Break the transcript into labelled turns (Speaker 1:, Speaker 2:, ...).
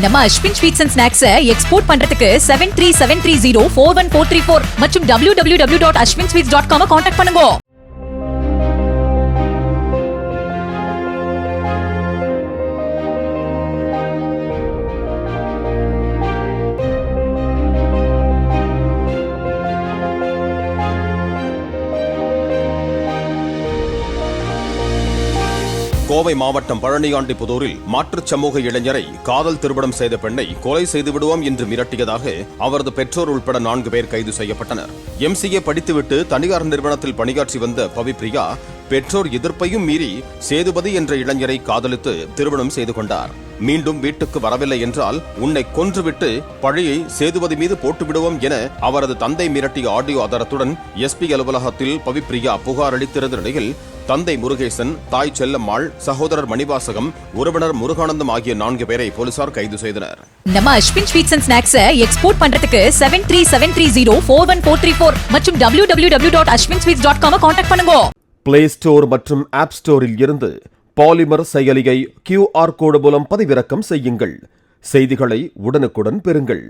Speaker 1: நம்ம Ashwin sweets and snacks export பண்றதுக்கு 7373041434 மற்றும் www.ashwinsweets.com கான்டாக்ட் பண்ணுங்க.
Speaker 2: கோவை மாவட்டம் பழனியாண்டிபுதூரில் மாற்றுச் சமூக இளைஞரை காதல் திருமணம் செய்த பெண்ணை கொலை செய்து விடுவோம் என்று மிரட்டியதாக அவரது பெற்றோர் உள்பட 4 பேர் கைது செய்யப்பட்டனர். MCA படித்துவிட்டு தனியார் நிறுவனத்தில் பணியாற்றி வந்த பவிப்ரியா பெற்றோர் எதிர்ப்பையும் மீறி சேதுபதி என்ற இளைஞரை காதலித்து திருமணம் செய்து கொண்டார். மீண்டும் வீட்டுக்கு வரவில்லை என்றால் உன்னை கொன்றுவிட்டு பழியை சேதுபதி மீது போட்டுவிடுவோம் என அவரது தந்தை மிரட்டிய ஆடியோ ஆதாரத்துடன் SP அலுவலகத்தில் பவிப்ரியா புகார் அளித்திருந்த நிலையில் தந்தை முருகேசன், தாய் செல்லம்மாள், சகோதரர் மணிவாசகம், உறவினர் முருகானந்தம் ஆகிய 4 பேரை போலீசார் கைது செய்தனர்.
Speaker 1: நம்ம Ashwin sweets and snacks export பண்றதுக்கு 7373041434 மற்றும் www.ashwinsweets.com கான்டாக்ட் பண்ணுங்க.
Speaker 3: பிளே ஸ்டோர் மற்றும் ஆப் ஸ்டோரில் இருந்து பாலிமர் செயலியை QR கோடு மூலம் பதிவிறக்கம் செய்யுங்கள். செய்திகளை உடனுக்குடன் பெறுங்கள்.